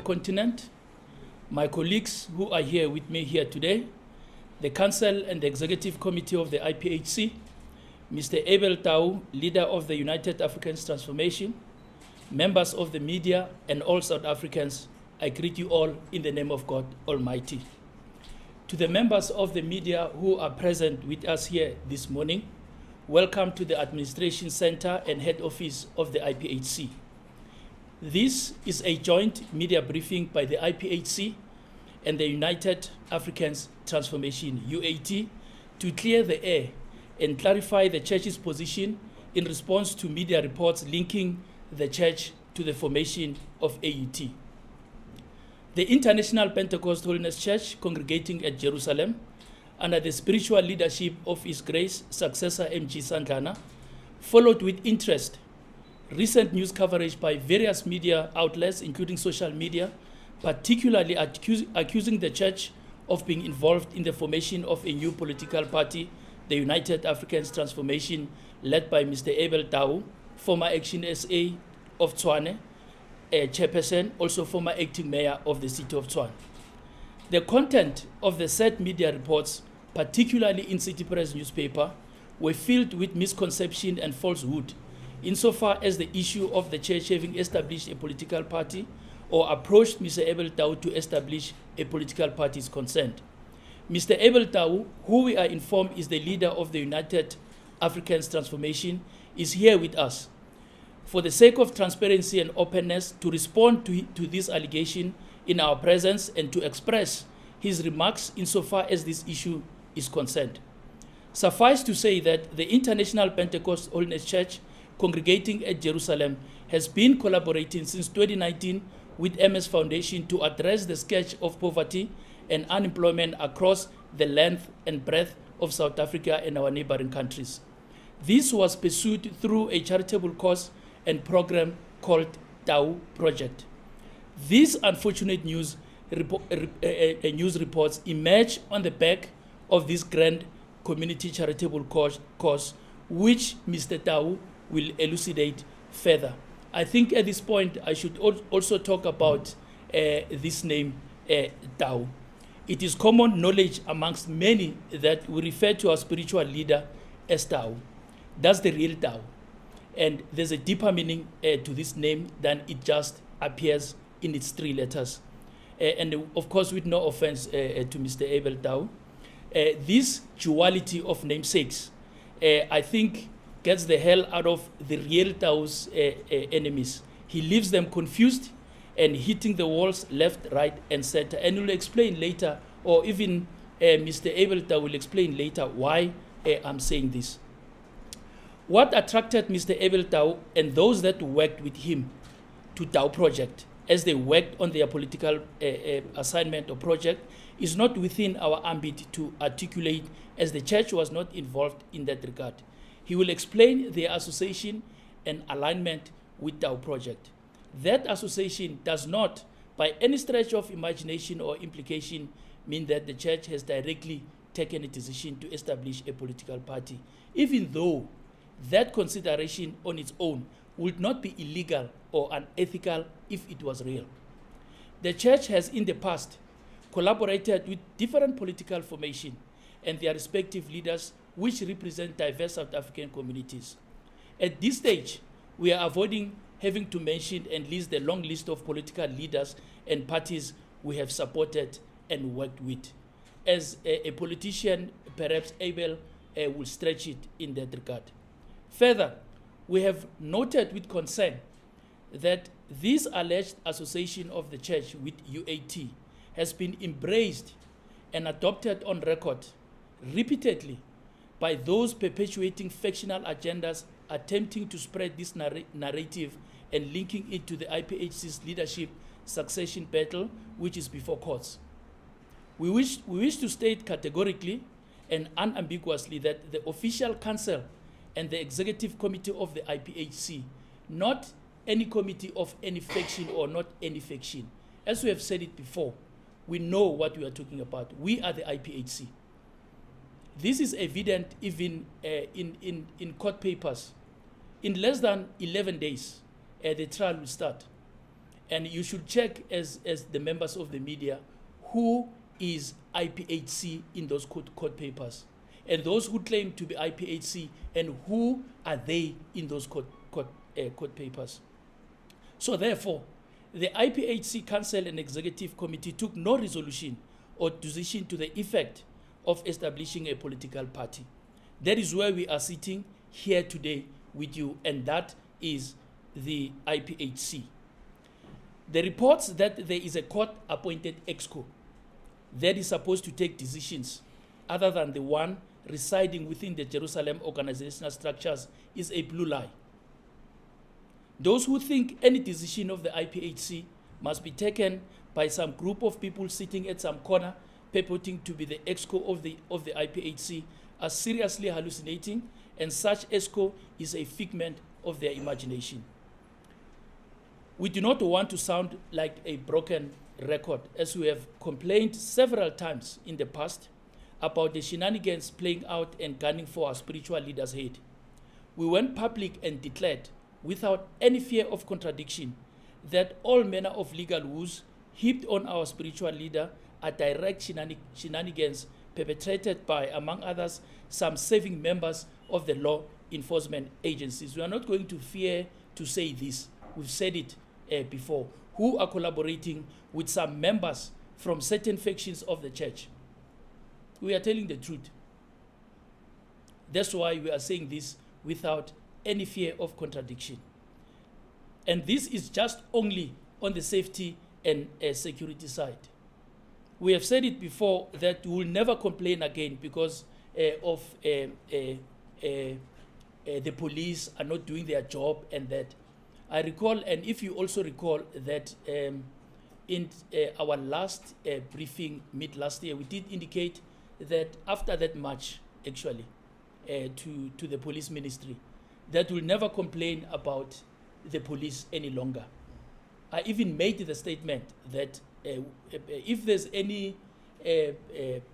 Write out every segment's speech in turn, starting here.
Continent, my colleagues who are here with me here today, the Council and the Executive Committee of the Iphc, Mr. Abel Tau, leader of the United Africans Transformation, members of the media, and all South Africans, I greet you all in the name of God Almighty. To the members of the media who are present with us here this morning, welcome to the Administration Center and Head Office of the Iphc. This is a joint media briefing by the Iphc and the United Africans Transformation, UAT, to clear the air and clarify the Church's position in response to media reports linking the Church to the formation of AUT. The International Pentecost Holiness Church, congregating at Jerusalem, under the spiritual leadership of His Grace successor M.G. Sandlana, followed with interest recent news coverage by various media outlets, including social media, particularly accusing the Church of being involved in the formation of a new political party, the United Africans Transformation, led by Mr. Abel Tau, former Action SA of Tshwane, chairperson, also former acting mayor of the city of Tshwane. The content of the said media reports, particularly in City Press newspaper, were filled with misconception and falsehood, insofar as the issue of the Church having established a political party or approached Mr. Abel Tau to establish a political party is concerned. Mr. Abel Tau, who we are informed is the leader of the United Africans Transformation, is here with us. For the sake of transparency and openness, to respond to this allegation in our presence and to express his remarks insofar as this issue is concerned. Suffice to say that the International Pentecost Holiness Church, congregating at Jerusalem, has been collaborating since 2019 with MS Foundation to address the scourge of poverty and unemployment across the length and breadth of South Africa and our neighboring countries. This was pursued through a charitable cause and program called Tau Project. These unfortunate news reports emerged on the back of this grand community charitable cause, which Mr. Tau will elucidate further. I think at this point I should also talk about this name, Tau. It is common knowledge amongst many that we refer to our spiritual leader as Tau. That's the real Tau. And there's a deeper meaning to this name than it just appears in its three letters. And of course, with no offense to Mr. Abel Tau, this duality of namesakes, I think, gets the hell out of the real Tau's enemies. He leaves them confused and hitting the walls left, right, and center. And we'll explain later, or even Mr. Abel Tau will explain later why I'm saying this. What attracted Mr. Abel Tau and those that worked with him to Tau Project as they worked on their political assignment or project is not within our ambit to articulate, as the Church was not involved in that regard. He will explain their association and alignment with Tau Project. That association does not, by any stretch of imagination or implication, mean that the Church has directly taken a decision to establish a political party, even though that consideration on its own would not be illegal or unethical if it was real. The Church has in the past collaborated with different political formations and their respective leaders, which represent diverse South African communities. At this stage, we are avoiding having to mention and list the long list of political leaders and parties we have supported and worked with. As a politician, perhaps Abel will stretch it in that regard. Further, we have noted with concern that this alleged association of the church with UAT has been embraced and adopted on record repeatedly by those perpetuating factional agendas, attempting to spread this narrative and linking it to the IPHC's leadership succession battle, which is before courts. We wish to state categorically and unambiguously that the official council and the executive committee of the IPHC, not any committee of any faction or not any faction. As we have said it before, we know what we are talking about. We are the IPHC. This is evident even in court papers. In less than 11 days, the trial will start. And you should check as the members of the media who is IPHC in those court papers, and those who claim to be IPHC, and who are they in those court papers. So therefore, the IPHC Council and Executive Committee took no resolution or decision to the effect of establishing a political party. That is where we are sitting here today with you, and that is the IPHC. The reports that there is a court-appointed EXCO that is supposed to take decisions other than the one residing within the Jerusalem organizational structures is a blue lie. Those who think any decision of the IPHC must be taken by some group of people sitting at some corner purporting to be the EXCO of the IPHC are seriously hallucinating, and such EXCO is a figment of their imagination. We do not want to sound like a broken record, as we have complained several times in the past about the shenanigans playing out and gunning for our spiritual leader's head. We went public and declared, without any fear of contradiction, that all manner of legal woes heaped on our spiritual leader are direct shenanigans perpetrated by, among others, some serving members of the law enforcement agencies. We are not going to fear to say this. We've said it before, who are collaborating with some members from certain factions of the church. We are telling the truth. That's why we are saying this without any fear of contradiction. And this is just only on the safety and security side. We have said it before that we will never complain again because of the police are not doing their job, and that. I recall, and if you also recall, that in our last briefing mid-last year, we did indicate that after that march, actually, to the police ministry, that we'll never complain about the police any longer. I even made the statement that if there's any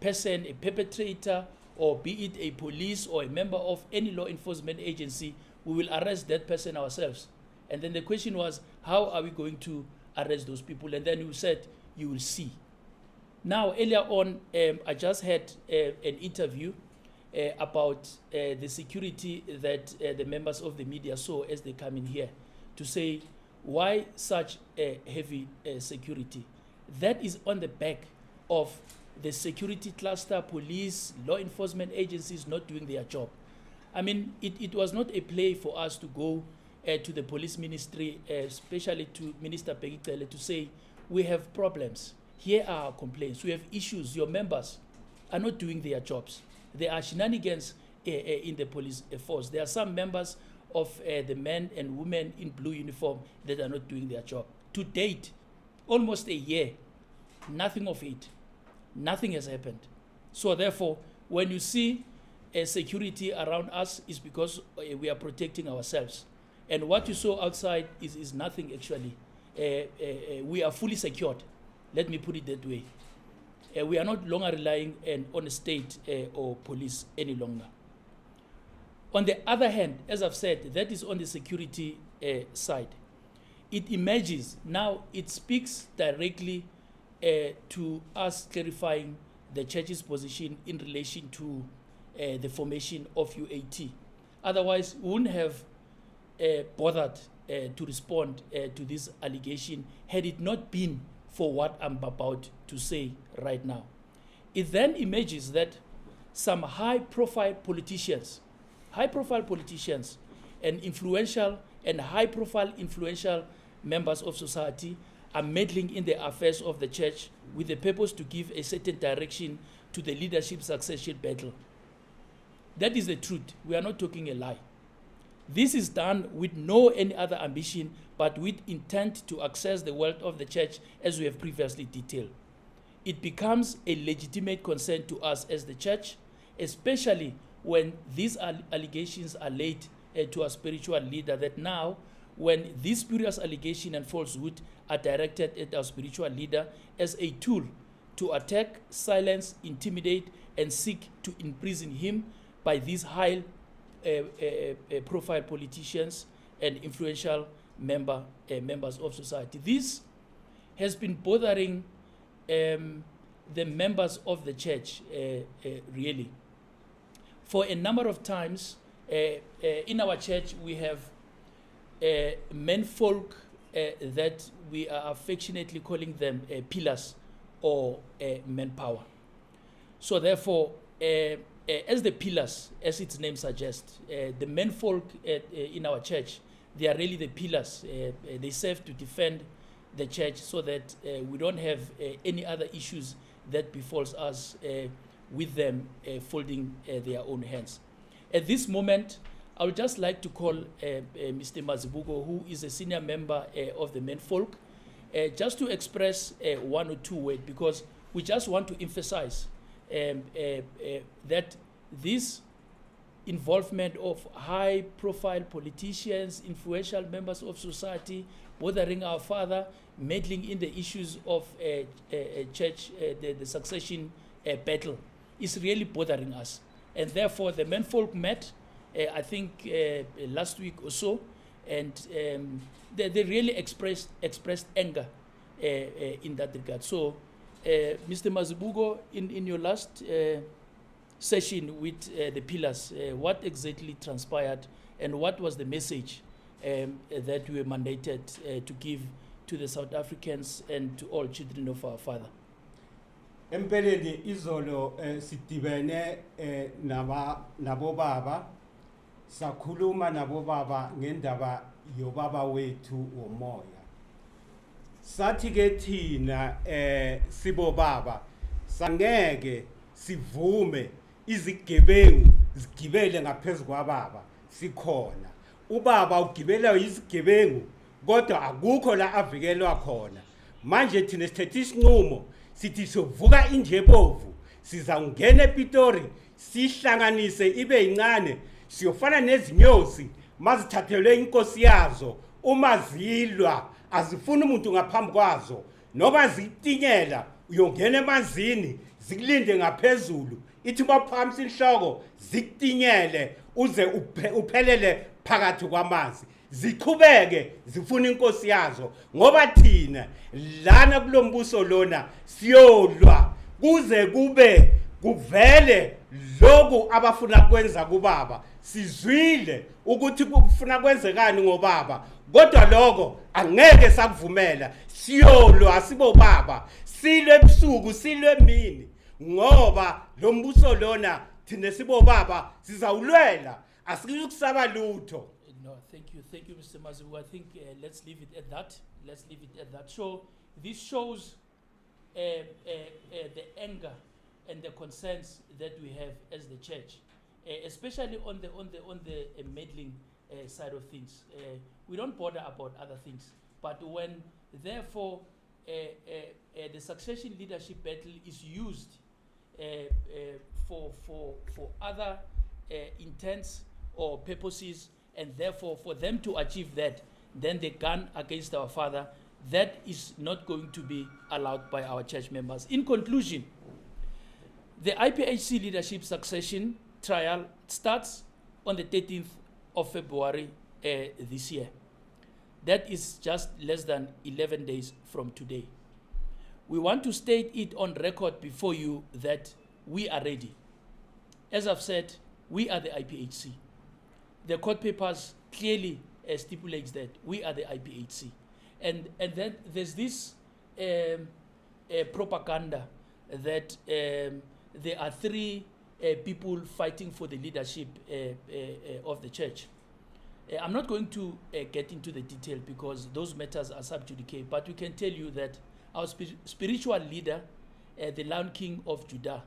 person, a perpetrator, or be it a police or a member of any law enforcement agency, we will arrest that person ourselves. And then the question was, how are we going to arrest those people? And then you said, you will see. Now, earlier on, I just had an interview about the security that the members of the media saw as they come in here, to say, why such heavy security? That is on the back of the security cluster, police, law enforcement agencies not doing their job. I mean, it was not a play for us to go to the police ministry, especially to Minister Pegitele, to say, we have problems. Here are our complaints. We have issues. Your members are not doing their jobs. There are shenanigans in the police force. There are some members of the men and women in blue uniform that are not doing their job. To date, almost a year, nothing of it. Nothing has happened. So therefore, when you see security around us, is because we are protecting ourselves. And what you saw outside is nothing, actually. We are fully secured. Let me put it that way. We are not longer relying on the state or police any longer. On the other hand, as I've said, that is on the security side. It emerges, now it speaks directly to us clarifying the church's position in relation to the formation of UAT. Otherwise, we wouldn't have bothered to respond to this allegation had it not been for what I'm about to say right now. It then emerges that some high-profile politicians and high-profile influential members of society are meddling in the affairs of the church with the purpose to give a certain direction to the leadership succession battle. That is the truth. We are not talking a lie. This is done with no any other ambition, but with intent to access the wealth of the church, as we have previously detailed. It becomes a legitimate concern to us as the church, especially when these allegations are laid to a spiritual leader, that now, when these spurious allegations and falsehood are directed at our spiritual leader as a tool to attack, silence, intimidate, and seek to imprison him by these high profile politicians and influential members of society. This has been bothering the members of the church really. For a number of times in our church, we have menfolk that we are affectionately calling them pillars or manpower. So therefore, as the pillars, as its name suggests, the menfolk in our church, they are really the pillars. They serve to defend the church so that we don't have any other issues that befalls us with them folding their own hands. At this moment, I would just like to call Mr. Mazibuko, who is a senior member of the menfolk, just to express one or two words, because we just want to emphasize that this involvement of high-profile politicians, influential members of society, bothering our father, meddling in the issues of church, the succession battle, is really bothering us. And therefore, the menfolk met, I think, last week or so, and they really expressed anger in that regard. So, Mr. Mazibuko, in your last session with the pillars, what exactly transpired and what was the message that we were mandated to give to the South Africans and to all children of our Father? Empeleni izolo sidibene nabo baba sakhuluma nabo baba ngendaba yobaba wethu womoya. Sathi ke thina sibo baba sangeke sivume izigebengu zigibele ngaphezulu kwababa sikhona. Ubaba ugibela izigebengu kodwa akukho la avikelwa khona. Manje thina sithethe isinqumo sithi sovuka injebovu sizawungena ePitori sihlanganise ibe incane siyofana nezinyosi mazithathelwe inkosi yazo uma zilwa azifuna umuntu ngaphambi kwazo noba zitinyela uyongena emanzini zikulinde ngaphezulu ithi baphamisa inhloko zikutinyele uze uphelele phakathi kwamanzi ziqhubeke zifuna inkosi yazo ngoba thina lana kulombuso lona siyolwa kuze kube kuvele lokhu abafuna kwenza kubaba sizwile ukuthi kufuna kwenzekani ngobaba kodwa lokho angeke sakuvumela siyolwa sibo baba silwe ebusuku silwe emini ngoba lo mbuso lona thina sibo baba sizawulwela asikuyi kusaba lutho. No, thank you, Mr. Mazibu. I think let's leave it at that. So this shows the anger and the concerns that we have as the church, especially on the meddling side of things. We don't bother about other things, but when therefore the succession leadership battle is used for other intents or purposes, and therefore for them to achieve that, then they gun against our father, that is not going to be allowed by our church members. In conclusion, the Iphc leadership succession trial starts on the 13th of February this year. That is just less than 11 days from today. We want to state it on record before you that we are ready. As I've said, we are the Iphc. The court papers clearly stipulates that we are the IPHC. And then there's this propaganda that there are three people fighting for the leadership of the church. I'm not going to get into the detail because those matters are sub judice, but we can tell you that our spiritual leader, the Lion King of Judah,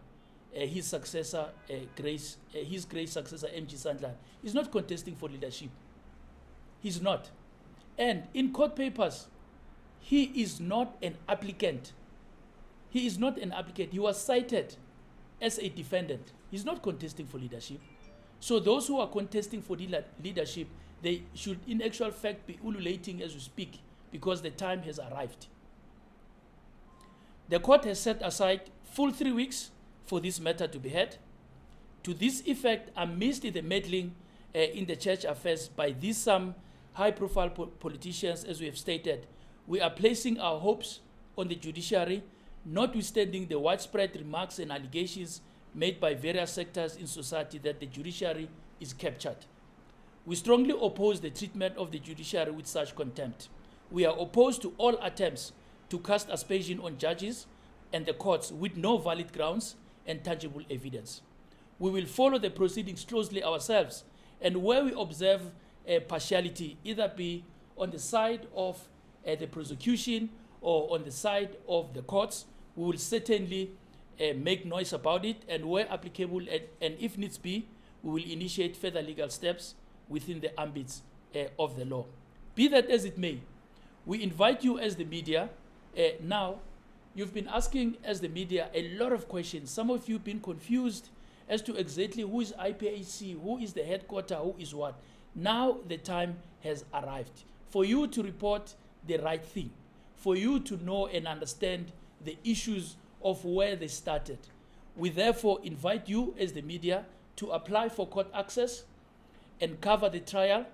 his successor, his great successor, M.G. Sandlan, is not contesting for leadership. He's not. And in court papers, he is not an applicant. He is not an applicant. He was cited as a defendant. He's not contesting for leadership. So those who are contesting for leadership, they should in actual fact be ululating as we speak because the time has arrived. The court has set aside full 3 weeks for this matter to be heard. To this effect, amidst the meddling in the church affairs by these some high-profile politicians, as we have stated, we are placing our hopes on the judiciary, notwithstanding the widespread remarks and allegations made by various sectors in society that the judiciary is captured. We strongly oppose the treatment of the judiciary with such contempt. We are opposed to all attempts to cast aspersion on judges and the courts with no valid grounds and tangible evidence. We will follow the proceedings closely ourselves, and where we observe partiality, either be on the side of the prosecution or on the side of the courts, we will certainly make noise about it, and where applicable and if needs be, we will initiate further legal steps within the ambits of the law. Be that as it may, we invite you as the media. Now, you've been asking as the media a lot of questions. Some of you have been confused as to exactly who is IPHC, who is the headquarter, who is what. Now the time has arrived for you to report the right thing, for you to know and understand the issues of where they started. We therefore invite you as the media to apply for court access and cover the trial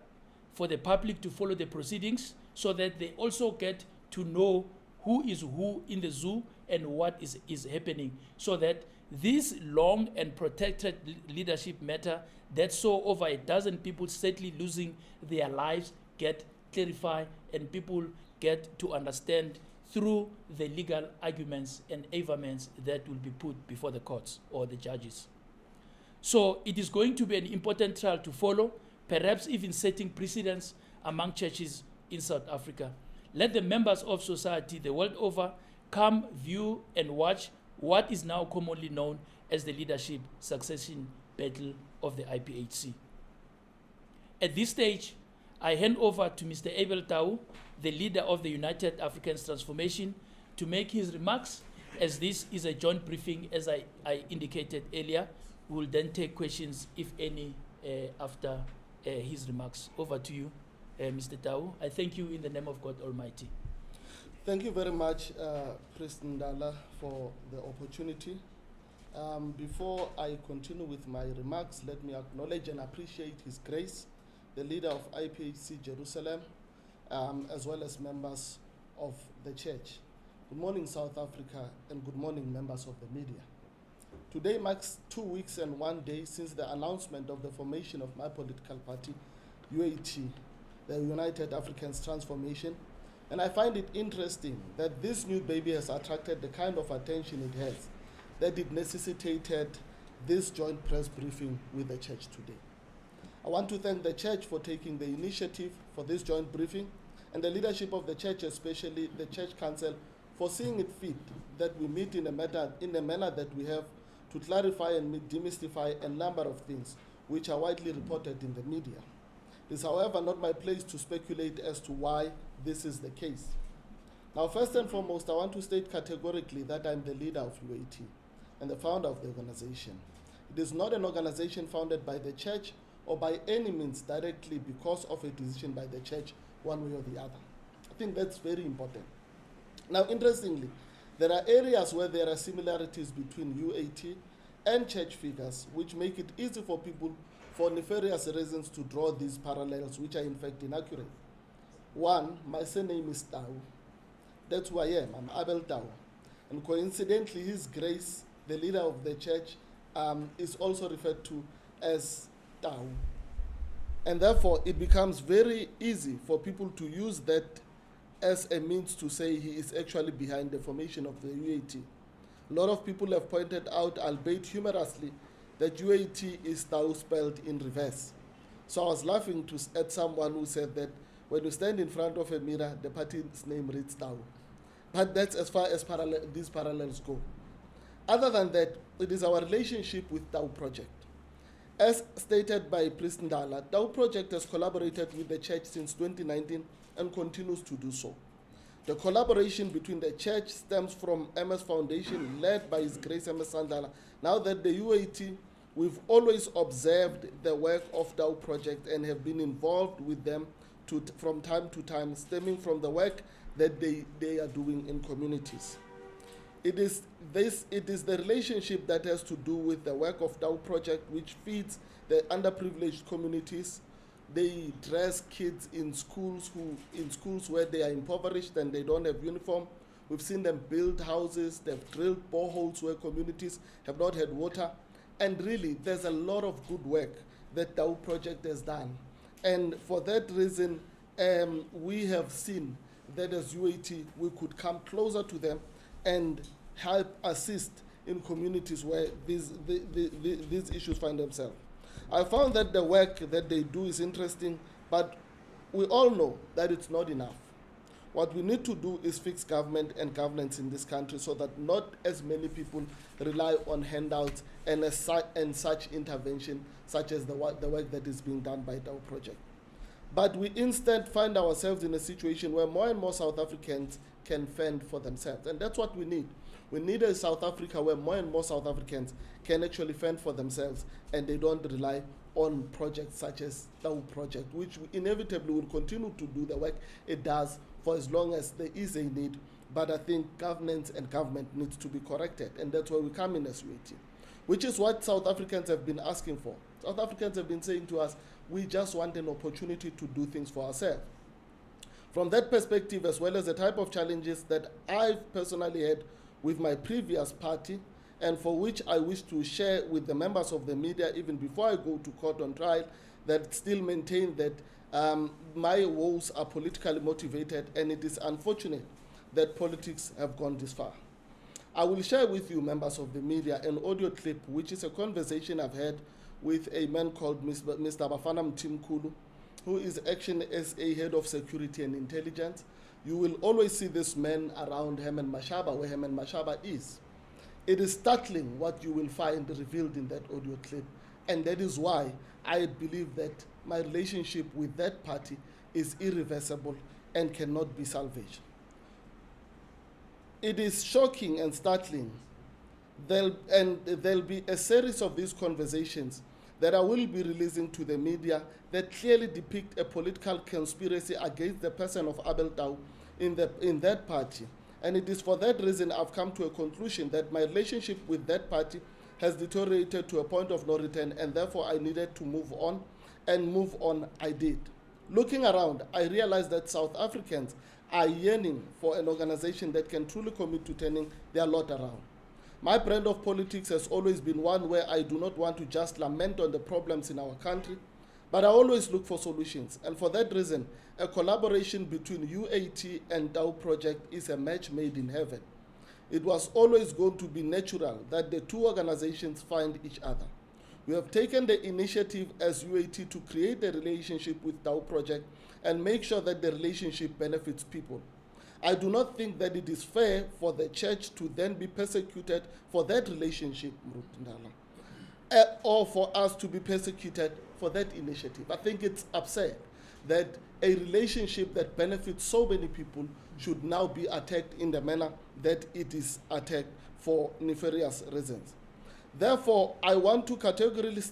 for the public to follow the proceedings so that they also get to know who is who in the zoo and what is happening, so that this long and protected leadership matter that saw over a dozen people sadly losing their lives get clarified and people get to understand through the legal arguments and averments that will be put before the courts or the judges. So it is going to be an important trial to follow, perhaps even setting precedents among churches in South Africa. Let the members of society the world over come, view, and watch what is now commonly known as the leadership succession battle of the IPHC. At this stage, I hand over to Mr. Abel Tau, the leader of the United Africans Transformation, to make his remarks, as this is a joint briefing, as I indicated earlier. We will then take questions, if any, after his remarks. Over to you, Mr. Tau. I thank you in the name of God Almighty. Thank you very much, Priest Ndala, for the opportunity. Before I continue with my remarks, let me acknowledge and appreciate His Grace, the leader of IPHC Jerusalem, as well as members of the church. Good morning, South Africa, and good morning, members of the media. Today marks 2 weeks and 1 day since the announcement of the formation of my political party, UAT, the United Africans Transformation, and I find it interesting that this new baby has attracted the kind of attention it has, that it necessitated this joint press briefing with the church today. I want to thank the church for taking the initiative for this joint briefing, and the leadership of the church, especially the church council, for seeing it fit that we meet in a manner that we have to clarify and demystify a number of things which are widely reported in the media. It is, however, not my place to speculate as to why this is the case. Now, first and foremost, I want to state categorically that I'm the leader of UAT and the founder of the organization. It is not an organization founded by the church or by any means directly because of a decision by the church one way or the other. I think that's very important. Now, interestingly, there are areas where there are similarities between UAT and church figures which make it easy for people for nefarious reasons to draw these parallels, which are in fact inaccurate. One, my surname is Tau. That's who I am. I'm Abel Tau. And coincidentally, His Grace, the leader of the church, is also referred to as Tau. And therefore, it becomes very easy for people to use that as a means to say he is actually behind the formation of the UAT. A lot of people have pointed out, albeit humorously, that UAT is Tau spelled in reverse. So I was laughing at someone who said that when you stand in front of a mirror, the party's name reads Tau. But that's as far as these parallels go. Other than that, it is our relationship with Tau Project. As stated by Priest Ndala, Tau Project has collaborated with the church since 2019 and continues to do so. The collaboration between the church stems from MS Foundation, led by His Grace MS Sandala. Now that the UAT, we've always observed the work of Tau Project and have been involved with them from time to time, stemming from the work that they are doing in communities. It is the relationship that has to do with the work of Tau Project, which feeds the underprivileged communities. They dress kids in schools where they are impoverished and they don't have uniform. We've seen them build houses, they've drilled boreholes where communities have not had water. And really, there's a lot of good work that Tau Project has done. And for that reason, we have seen that as UAT, we could come closer to them and help assist in communities where these issues find themselves. I found that the work that they do is interesting, but we all know that it's not enough. What we need to do is fix government and governance in this country so that not as many people rely on handouts and such intervention, such as the work that is being done by Tau Project. But we instead find ourselves in a situation where more and more South Africans can fend for themselves. And that's what we need. We need a South Africa where more and more South Africans can actually fend for themselves and they don't rely on projects such as Tau Project, which inevitably will continue to do the work it does for as long as there is a need. But I think governance and government needs to be corrected, and that's where we come in as UAT, which is what South Africans have been asking for. South Africans have been saying to us, we just want an opportunity to do things for ourselves. From that perspective, as well as the type of challenges that I've personally had with my previous party, and for which I wish to share with the members of the media even before I go to court on trial, that still maintain that my woes are politically motivated, and it is unfortunate that politics have gone this far. I will share with you, members of the media, an audio clip, which is a conversation I've had with a man called Mr. Bafana Mtimkulu, who is acting as a head of security and intelligence. You will always see this man around Herman Mashaba, where Herman Mashaba is. It is startling what you will find revealed in that audio clip, and that is why I believe that my relationship with that party is irreversible and cannot be salvaged. It is shocking and startling. There'll be a series of these conversations that I will be releasing to the media that clearly depict a political conspiracy against the person of Abel Tau in that party. And it is for that reason I've come to a conclusion that my relationship with that party has deteriorated to a point of no return, and therefore I needed to move on, and move on I did. Looking around, I realized that South Africans are yearning for an organization that can truly commit to turning their lot around. My brand of politics has always been one where I do not want to just lament on the problems in our country, but I always look for solutions. And for that reason, a collaboration between UAT and Tau Project is a match made in heaven. It was always going to be natural that the two organizations find each other. We have taken the initiative as UAT to create a relationship with Tau Project and make sure that the relationship benefits people. I do not think that it is fair for the church to then be persecuted for that relationship, or for us to be persecuted for that initiative. I think it's absurd that a relationship that benefits so many people should now be attacked in the manner that it is attacked for nefarious reasons. Therefore, I want to categorically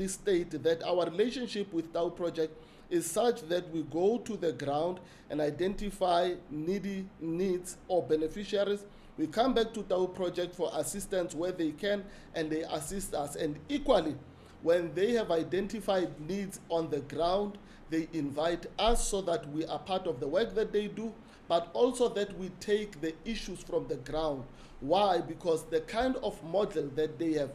state that our relationship with Tau Project is such that we go to the ground and identify needy needs or beneficiaries. We come back to Tau Project for assistance where they can, and they assist us. And equally, when they have identified needs on the ground, they invite us so that we are part of the work that they do, but also that we take the issues from the ground. Why? Because the kind of model that they have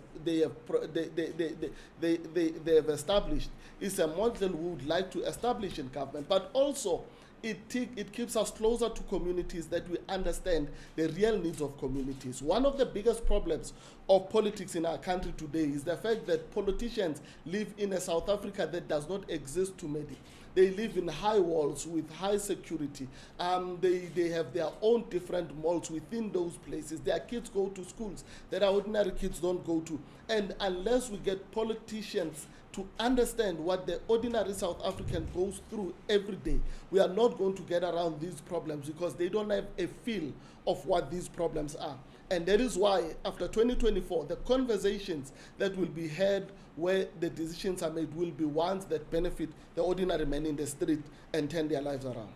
established is a model we would like to establish in government, but also it keeps us closer to communities, that we understand the real needs of communities. One of the biggest problems of politics in our country today is the fact that politicians live in a South Africa that does not exist to many. They live in high walls with high security. They have their own different malls within those places. Their kids go to schools that our ordinary kids don't go to. And unless we get politicians to understand what the ordinary South African goes through every day, we are not going to get around these problems, because they don't have a feel of what these problems are. And that is why, after 2024, the conversations that will be had where the decisions are made will be ones that benefit the ordinary man in the street and turn their lives around.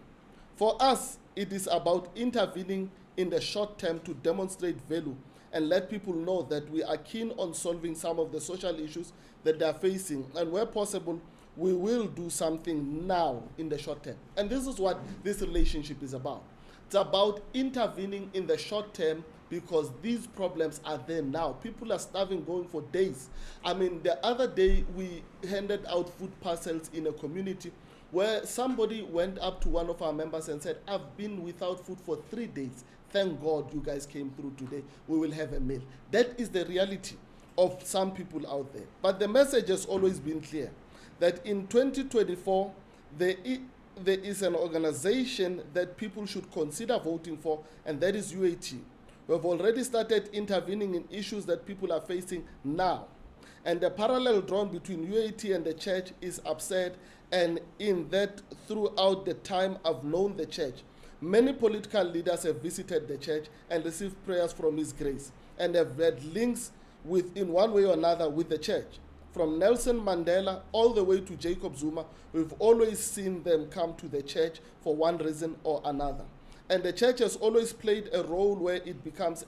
For us, it is about intervening in the short term to demonstrate value and let people know that we are keen on solving some of the social issues that they are facing. And where possible, we will do something now in the short term. And this is what this relationship is about. It's about intervening in the short term, because these problems are there now. People are starving, going for days. I mean, the other day we handed out food parcels in a community where somebody went up to one of our members and said, "I've been without food for 3 days. Thank God you guys came through today. We will have a meal." That is the reality of some people out there. But the message has always been clear, that in 2024, there is an organization that people should consider voting for, and that is UAT. We have already started intervening in issues that people are facing now. And the parallel drawn between UAT and the church is absurd, and in that, throughout the time I've known the church, many political leaders have visited the church and received prayers from His grace, and have had links in one way or another with the church. From Nelson Mandela all the way to Jacob Zuma, we've always seen them come to the church for one reason or another. And the church has always played a role where it becomes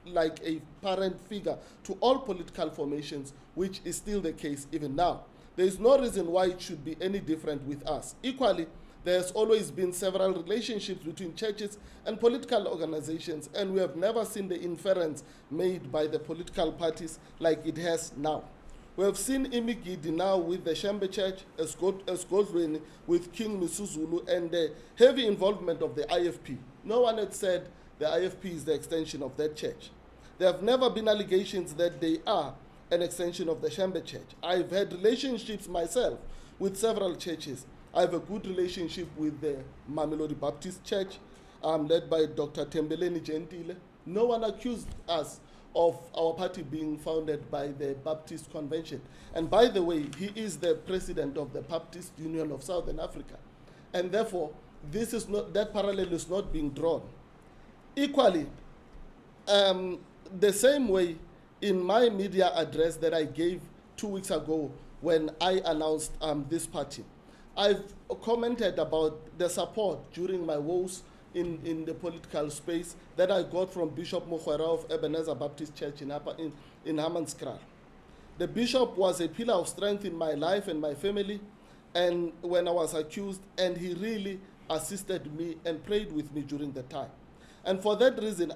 like a parent figure to all political formations, which is still the case even now. There is no reason why it should be any different with us. Equally, there has always been several relationships between churches and political organizations, and we have never seen the inference made by the political parties like it has now. We have seen Imigidi now with the Shembe Church, as Godwin with King Misuzulu, and the heavy involvement of the IFP. No one had said the IFP is the extension of that church. There have never been allegations that they are an extension of the Shembe Church. I've had relationships myself with several churches. I have a good relationship with the Mamelodi Baptist Church, led by Dr. Tembeleni Gentile. No one accused us of our party being founded by the Baptist Convention. And by the way, he is the president of the Baptist Union of Southern Africa. And therefore, that parallel is not being drawn. Equally, the same way in my media address that I gave 2 weeks ago when I announced this party, I've commented about the support during my woes in the political space that I got from Bishop Mokwera of Ebenezer Baptist Church in Hammanskraal. The bishop was a pillar of strength in my life and my family, and when I was accused, and he really assisted me and prayed with me during the time. And for that reason,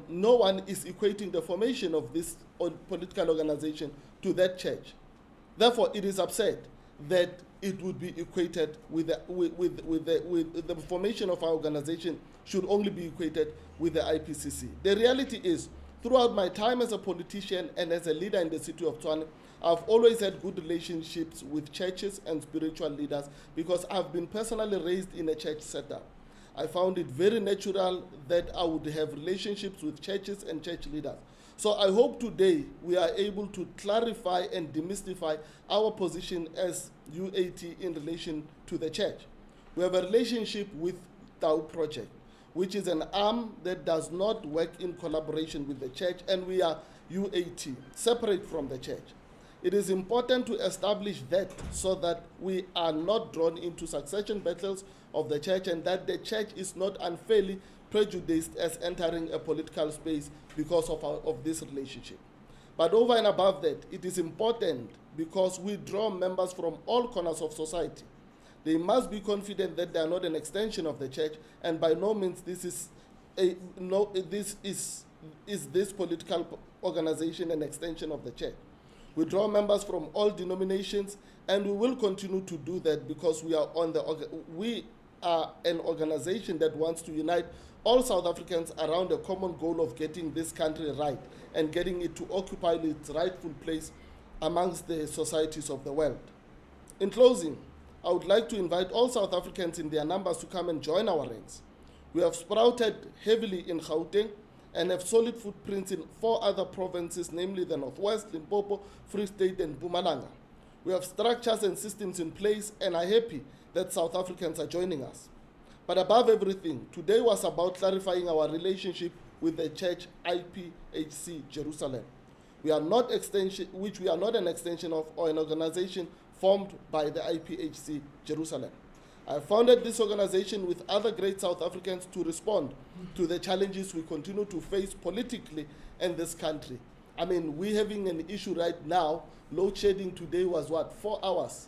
no one is equating the formation of this political organization to that church. Therefore, it is absurd that it would be equated with the formation of our organization should only be equated with the IPCC. The reality is, throughout my time as a politician and as a leader in the city of Tshwane, I've always had good relationships with churches and spiritual leaders because I've been personally raised in a church setup. I found it very natural that I would have relationships with churches and church leaders. So I hope today we are able to clarify and demystify our position as UAT in relation to the church. We have a relationship with Tau Project, which is an arm that does not work in collaboration with the church, and we are UAT, separate from the church. It is important to establish that so that we are not drawn into succession battles of the church, and that the church is not unfairly prejudiced as entering a political space because of this relationship. But over and above that, it is important because we draw members from all corners of society. They must be confident that they are not an extension of the church, and by no means this political organization an extension of the church. We draw members from all denominations, and we will continue to do that because we are an organization that wants to unite all South Africans around a common goal of getting this country right and getting it to occupy its rightful place amongst the societies of the world. In closing, I would like to invite all South Africans in their numbers to come and join our ranks. We have sprouted heavily in Gauteng and have solid footprints in 4 other provinces, namely the Northwest, Limpopo, Free State, and Mpumalanga. We have structures and systems in place and are happy that South Africans are joining us. But above everything, today was about clarifying our relationship with the church Iphc Jerusalem. We are not an extension of or an organization formed by the Iphc Jerusalem. I founded this organization with other great South Africans to respond to the challenges we continue to face politically in this country. I mean, we're having an issue right now. Load shedding today was 4 hours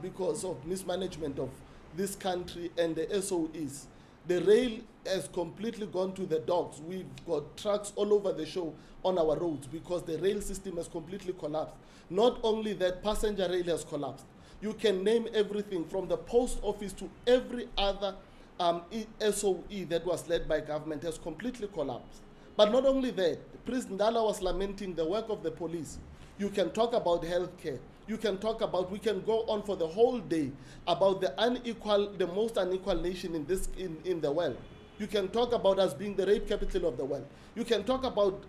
because of mismanagement of this country and the SOEs. The rail has completely gone to the dogs. We've got trucks all over the show on our roads because the rail system has completely collapsed. Not only that, passenger rail has collapsed. You can name everything from the post office to every other SOE that was led by government has completely collapsed. But not only that, President Ndala was lamenting the work of the police. You can talk about healthcare. We can go on for the whole day about the most unequal nation in the world. You can talk about us being the rape capital of the world. You can talk about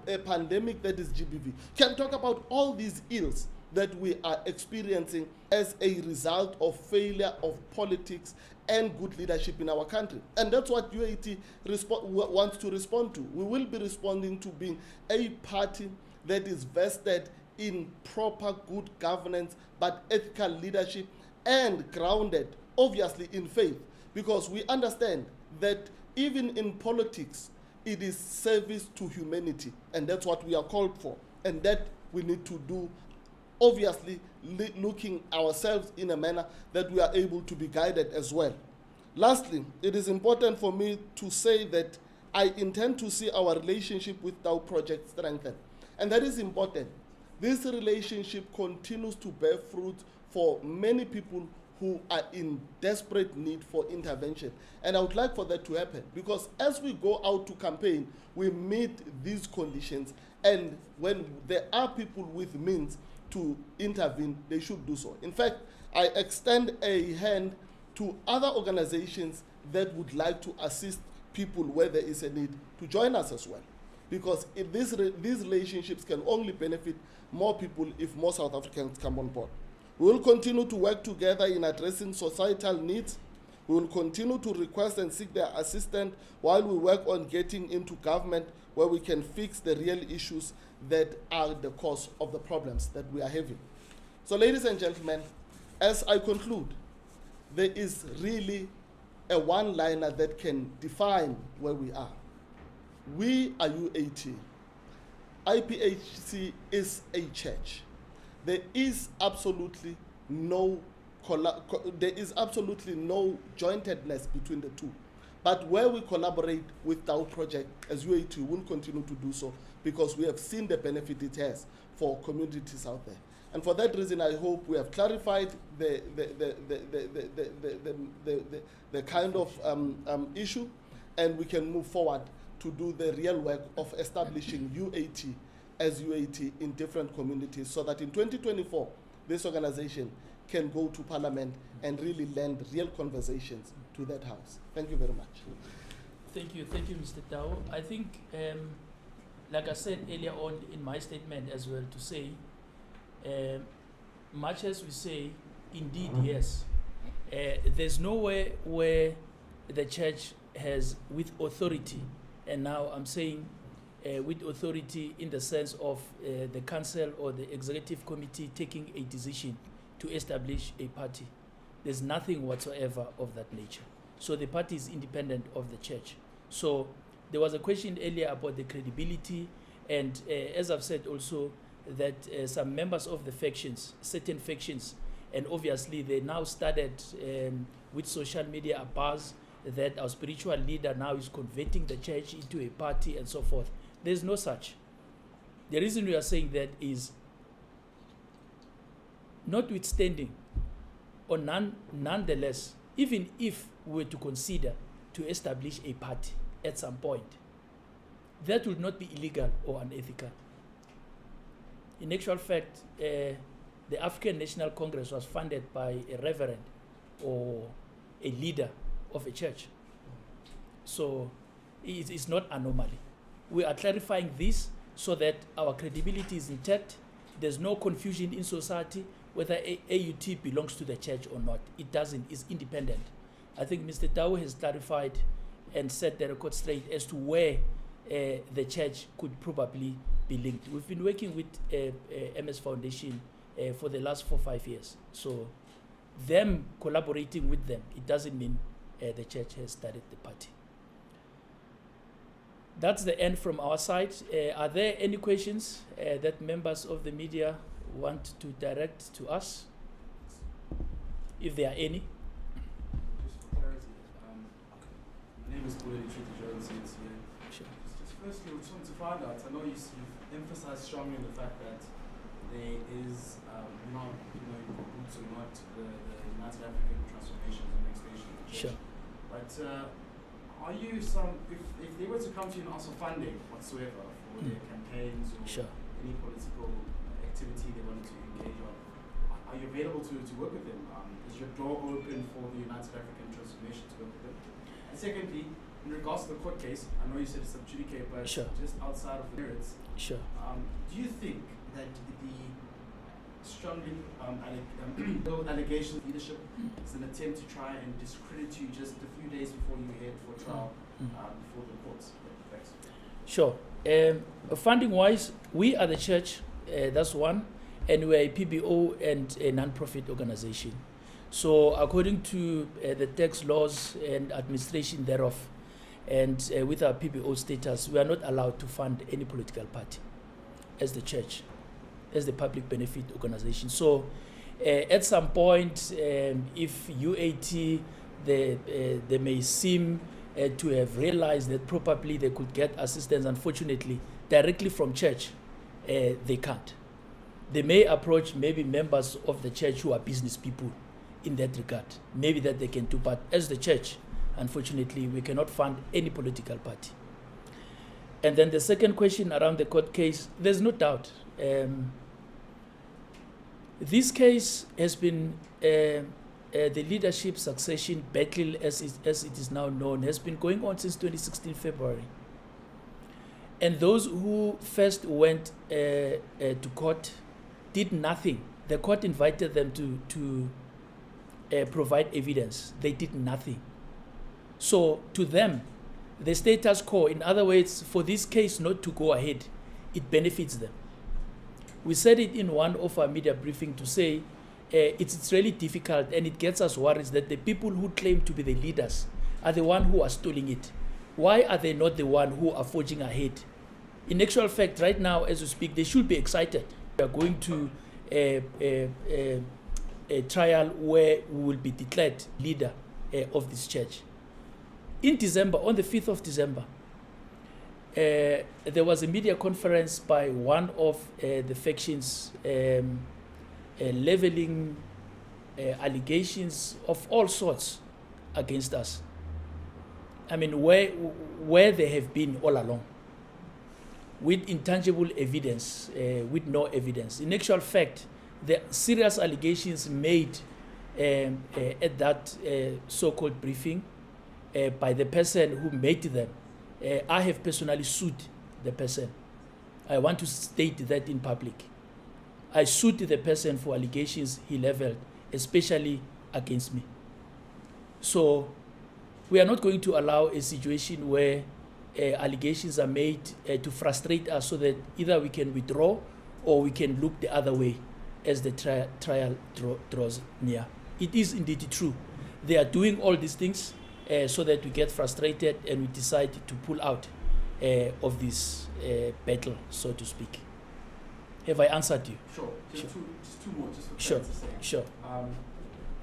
a pandemic that is GBV. You can talk about all these ills that we are experiencing as a result of failure of politics and good leadership in our country. And that's what UAT wants to respond to. We will be responding to being a party that is vested in proper good governance, but ethical leadership and grounded, obviously, in faith. Because we understand that even in politics, it is service to humanity. And that's what we are called for. And that we need to do, obviously, looking ourselves in a manner that we are able to be guided as well. Lastly, it is important for me to say that I intend to see our relationship with Tau Project strengthened. And that is important. This relationship continues to bear fruit for many people who are in desperate need for intervention. And I would like for that to happen because as we go out to campaign, we meet these conditions, and when there are people with means to intervene, they should do so. In fact, I extend a hand to other organizations that would like to assist people where there is a need to join us as well. Because if these relationships can only benefit more people if more South Africans come on board. We will continue to work together in addressing societal needs. We will continue to request and seek their assistance while we work on getting into government where we can fix the real issues that are the cause of the problems that we are having. So, ladies and gentlemen, as I conclude, there is really a one-liner that can define where we are. We are UAT. Iphc is a church. There is absolutely no jointedness between the two. But where we collaborate with Tau Project as UAT, we will continue to do so because we have seen the benefit it has for communities out there. And for that reason, I hope we have clarified the kind of issue, and we can move forward to do the real work of establishing UAT as UAT in different communities so that in 2024, this organization can go to Parliament and really lend real conversations to that house. Thank you very much. Thank you, Mr. Tau. I think, like I said earlier on in my statement as well, to say, much as we say, indeed, yes, there's nowhere where the church has, with authority, and now I'm saying with authority in the sense of the council or the executive committee taking a decision to establish a party. There's nothing whatsoever of that nature. So the party is independent of the church. So there was a question earlier about the credibility, and as I've said also, that some members of the factions, certain factions, And obviously, they now started with social media a buzz that our spiritual leader now is converting the church into a party and so forth. There's no such. The reason we are saying that is, notwithstanding, or nonetheless, even if we were to consider to establish a party at some point, that would not be illegal or unethical. In actual fact, the African National Congress was funded by a reverend or a leader of a church. So it's not anomaly. We are clarifying this so that our credibility is intact. There's no confusion in society whether AUT belongs to the church or not. It doesn't. It's independent. I think Mr. Tau has clarified and set the record straight as to where the church could probably be linked. We've been working with MS Foundation for the last 4 or 5 years. So them collaborating with them, it doesn't mean the church has started the party. That's the end from our side. Are there any questions that members of the media want to direct to us? If there are any. Just for clarity, my name is Bully Jones. Sure. Just firstly, we just want to find out, I know you've emphasized strongly the fact that there is not, roots or not the United African Transformation and Extension. Sure. But are you if they were to come to you and ask for funding whatsoever for their campaigns or Sure. any political activity they wanted to engage on, are you available to work with them? Is your door open for the United African Transformation to work with them? And secondly, in regards to the court case, I know you said it's sub judice, but Sure. just outside of the merits, Sure. do you think that the strongly allegations of leadership is an attempt to try and discredit you just a few days before you head for trial before the courts? Thanks. Sure. Funding-wise, we are the church, that's one, and we are a PBO and a non-profit organization. So according to the tax laws and administration thereof, and with our PBO status, we are not allowed to fund any political party as the church, as the public benefit organization. So at some point, if UAT, they may seem to have realized that probably they could get assistance, unfortunately, directly from church, they can't. They may approach maybe members of the church who are business people in that regard. Maybe that they can do, but as the church, unfortunately, we cannot fund any political party. And then the second question around the court case, there's no doubt. This case has been, the leadership succession battle, as it is now known, has been going on since 2016 February. And those who first went to court did nothing. The court invited them to provide evidence. They did nothing. So to them, the status quo, in other words, for this case not to go ahead, it benefits them. We said it in one of our media briefing to say it's really difficult, and it gets us worried that the people who claim to be the leaders are the ones who are stalling it. Why are they not the ones who are forging ahead? In actual fact, right now, as we speak, they should be excited. We are going to a trial where we will be declared leader of this church. In December, on the 5th of December, there was a media conference by one of the factions leveling allegations of all sorts against us. I mean, where they have been all along, with intangible evidence, with no evidence. In actual fact, the serious allegations made at that so-called briefing by the person who made them, I have personally sued the person. I want to state that in public. I sued the person for allegations he leveled, especially against me. So we are not going to allow a situation where allegations are made to frustrate us so that either we can withdraw or we can look the other way as the trial draws near. It is indeed true. They are doing all these things so that we get frustrated and we decide to pull out of this battle, so to speak. Have I answered you? Sure. Just Sure. two more, just for Sure. clarity's sake. Sure. I'm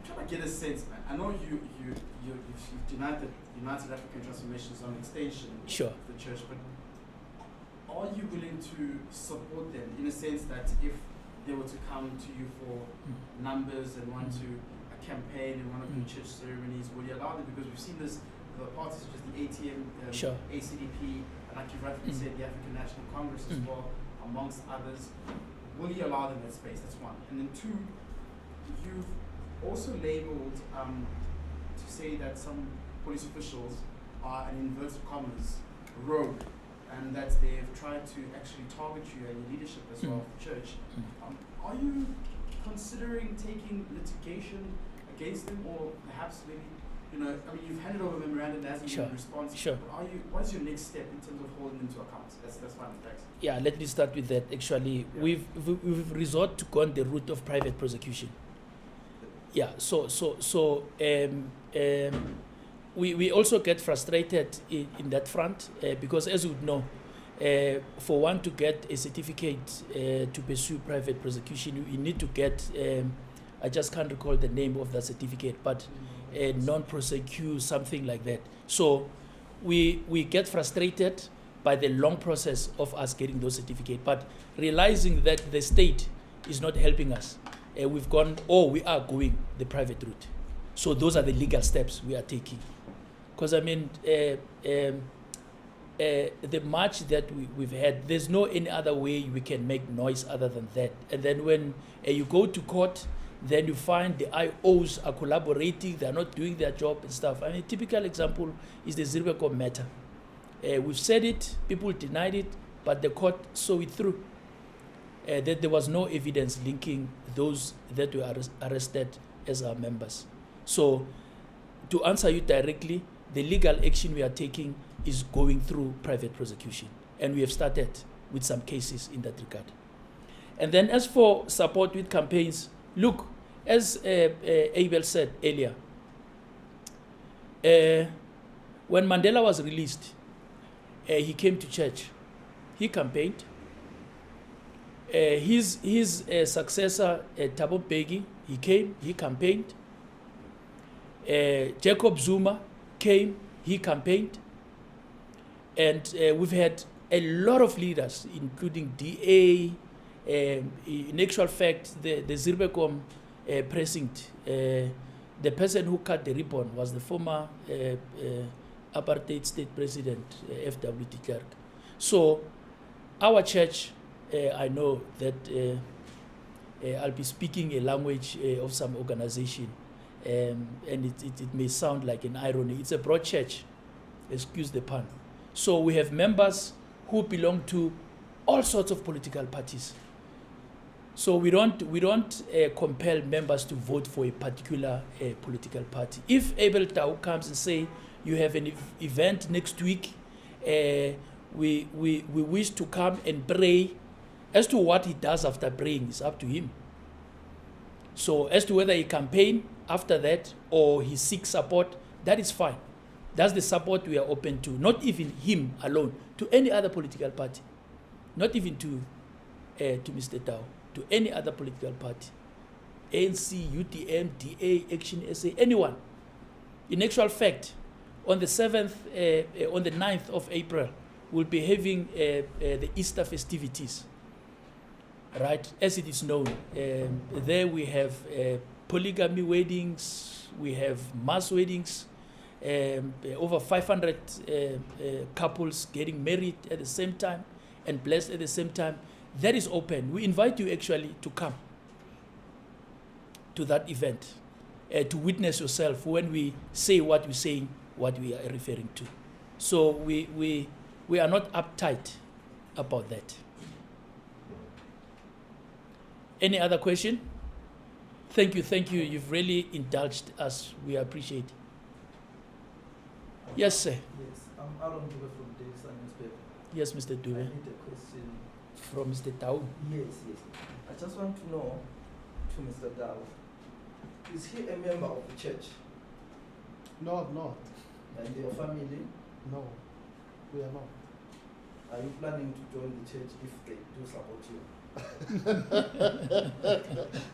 trying to get a sense, man. I know you've denied that United African Transformation is an extension Sure. of the church, but are you willing to support them in a sense that if they were to come to you for numbers and want to campaign in one of your church ceremonies, will you allow them? Because we've seen this, the parties such as the ATM, Sure. ACDP, and like you've rightly said, the African National Congress as well, amongst others. Will you allow them that space? That's one. And then two, you've also labeled to say that some police officials are, in inverted commas, rogue, and that they've tried to actually target you and your leadership as well of the church. Are you considering taking litigation against them, or perhaps maybe, I mean, you've handed over a memorandum that hasn't been responsive. Sure. But what is your next step in terms of holding them to account? That's fine. Thanks. Yeah, let me start with that. Actually, we've resort to gone the route of private prosecution. Yeah, we also get frustrated in that front because, as you would know, for one to get a certificate to pursue private prosecution, you need to get, I just can't recall the name of that certificate, but non-prosecute, something like that. So we get frustrated by the long process of us getting those certificates, but realizing that the state is not helping us, we've gone, or we are going the private route. So those are the legal steps we are taking. Because I mean, the march that we've had, there's no any other way we can make noise other than that. And then when you go to court, then you find the IOs are collaborating, they're not doing their job and stuff. I mean, a typical example is the Zirbekom matter. We've said it, people denied it, but the court saw it through. That there was no evidence linking those that were arrested as our members. So, to answer you directly, the legal action we are taking is going through private prosecution. And we have started with some cases in that regard. And then as for support with campaigns, look, as Abel said earlier, when Mandela was released, he came to church. He campaigned. His successor, Thabo Mbeki, he came, he campaigned. Jacob Zuma came, he campaigned. And we've had a lot of leaders, including DA. In actual fact, the Zirbekom precinct, the person who cut the ribbon was the former apartheid state president, F.W. de Klerk. So our church, I know that I'll be speaking a language of some organization, and it may sound like an irony. It's a broad church, excuse the pun. So we have members who belong to all sorts of political parties. So we don't compel members to vote for a particular political party. If Abel Tau comes and say, you have an event next week, we wish to come and pray, as to what he does after praying is up to him. So as to whether he campaign after that or he seeks support, that is fine. That's the support we are open to, not even him alone, to any other political party, not even to Mr. Tau, to any other political party, ANC, UTM, DA, Action SA, anyone. In actual fact, on the 9th of April, we'll be having the Easter festivities, right, as it is known. There we have polygamy weddings, we have mass weddings, over 500 couples getting married at the same time and blessed at the same time. That is open. We invite you actually to come to that event, to witness yourself when we say what we're saying, what we are referring to. So we are not uptight about that. Any other question? Thank you. You've really indulged us. We appreciate it. Yes, sir. Yes, I'm Aaron Dube from the Sun newspaper. Yes, Mr. I Dube. need a question. From Mr. Tau. Yes. I just want to know, to Mr. Dow, is he a member of the church? No, I'm not. And your family? No, we are not. Are you planning to join the church if they do support you?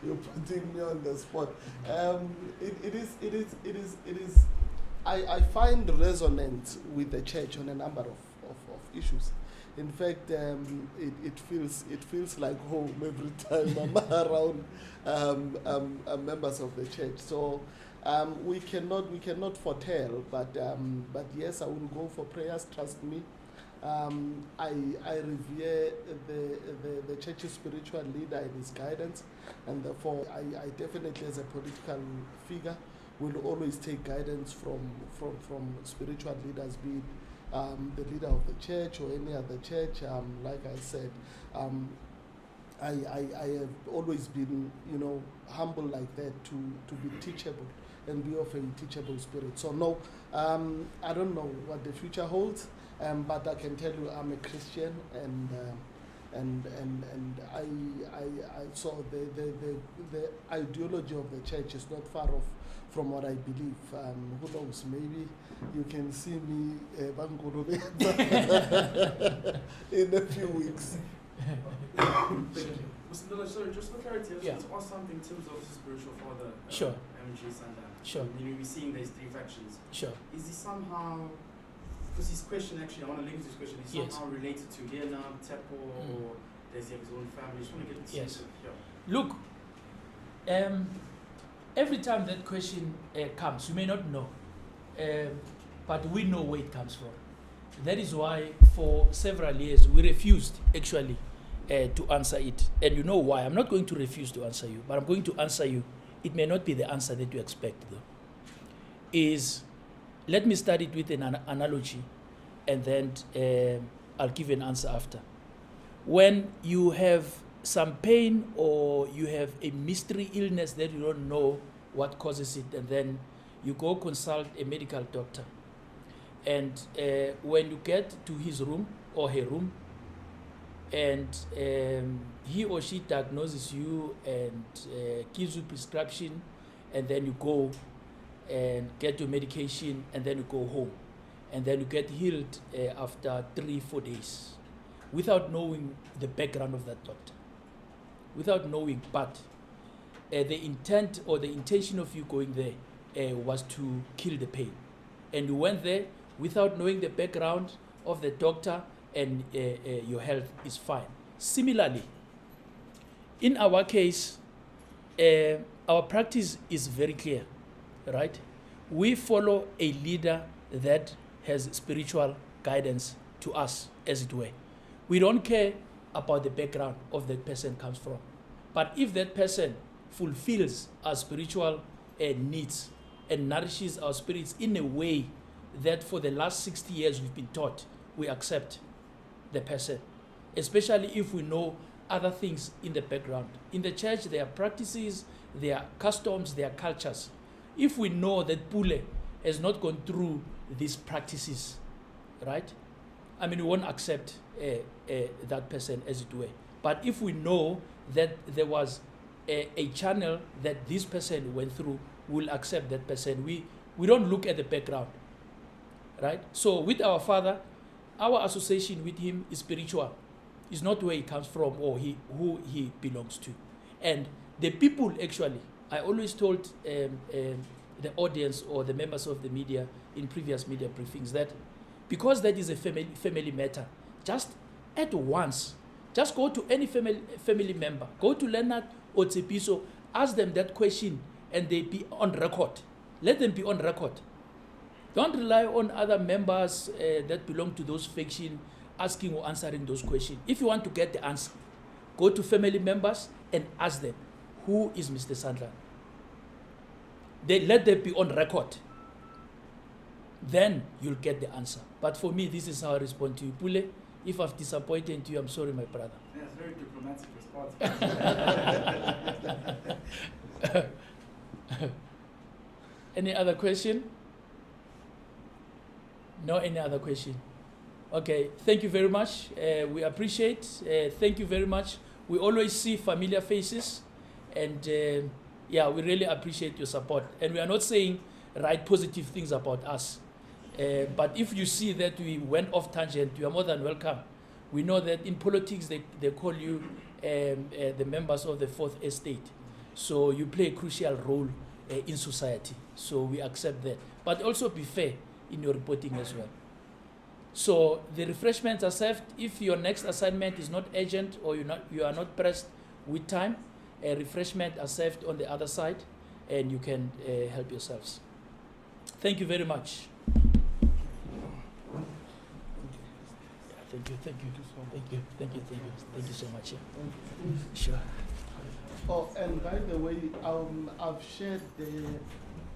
You're putting me on the spot. It is. I find resonance with the church on a number of issues. In fact, it feels like home every time I'm around members of the church. So we cannot foretell, but yes, I will go for prayers. Trust me. I revere the church's spiritual leader and his guidance, and therefore I definitely, as a political figure, will always take guidance from spiritual leaders, be it the leader of the church or any other church. Like I said, I have always been, humble like that to be teachable and be of a teachable spirit. So no, I don't know what the future holds, but I can tell you I'm a Christian, and I saw the ideology of the church is not far off from what I believe. Who knows? Maybe you can see me in a few weeks. Mr. Miller, sorry, just for clarity, I just want to ask something in terms of his spiritual father, Sure. MG Sandan. Sure. We're seeing there's three factions. Sure. Is he somehow, because his question actually, I want to link to his question, is Yes. somehow related to Lena, Tepo, or does he have his own family? Just want to get the Yes. sense of, Look, every time that question comes, you may not know, but we know where it comes from. That is why for several years we refused actually to answer it. And you know why? I'm not going to refuse to answer you, but I'm going to answer you. It may not be the answer that you expect, though. Let me start it with an analogy, and then I'll give an answer after. When you have some pain or you have a mystery illness that you don't know what causes it, and then you go consult a medical doctor. And when you get to his room or her room, and he or she diagnoses you and gives you prescription, and then you go and get your medication, and then you go home, and then you get healed after 3-4 days, without knowing the background of that doctor, without knowing. But the intent or the intention of you going there was to kill the pain, and you went there without knowing the background of the doctor, and your health is fine. Similarly, in our case, our practice is very clear, right? We follow a leader that has spiritual guidance to us, as it were. We don't care about the background of that person comes from. But if that person fulfills our spiritual needs and nourishes our spirits in a way that for the last 60 years we've been taught, we accept the person, especially if we know other things in the background. In the church, there are practices, there are customs, there are cultures. If we know that Pule has not gone through these practices, right? I mean, we won't accept that person, as it were. But if we know that there was a channel that this person went through, we'll accept that person. We don't look at the background, right? So with our father, our association with him is spiritual. It's not where he comes from or who he belongs to. And the people, actually, I always told the audience or the members of the media in previous media briefings that because that is a family matter, just at once, just go to any family member, go to Leonard or Tsepiso, ask them that question, and they be on record. Let them be on record. Don't rely on other members that belong to those factions asking or answering those questions. If you want to get the answer, go to family members and ask them, who is Mr. Sandler? Let them be on record. Then you'll get the answer. But for me, this is how I respond to you. Pule, if I've disappointed you, I'm sorry, my brother. Yeah, it's a very diplomatic response. Any other question? No, any other question? Okay, thank you very much. We appreciate. Thank you very much. We always see familiar faces, and yeah, we really appreciate your support. And we are not saying write positive things about us, but if you see that we went off tangent, you are more than welcome We know that in politics they call you the members of the fourth estate. So you play a crucial role in society. So we accept that. But also be fair in your reporting as well. So the refreshments are served. If your next assignment is not urgent or you are not pressed with time, a refreshment are served on the other side, and you can help yourselves. Thank you very much. Thank you so much. Yeah. Sure. Oh, and by the way, I've shared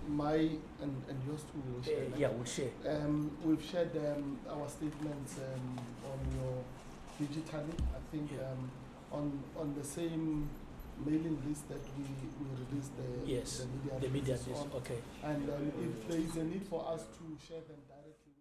my and yours too. Will share, Yeah, we'll share. We've shared our statements on your digitally. I think on the same mailing list that we released Yes, the media list. on. Okay. And if there is a need for us to share them directly.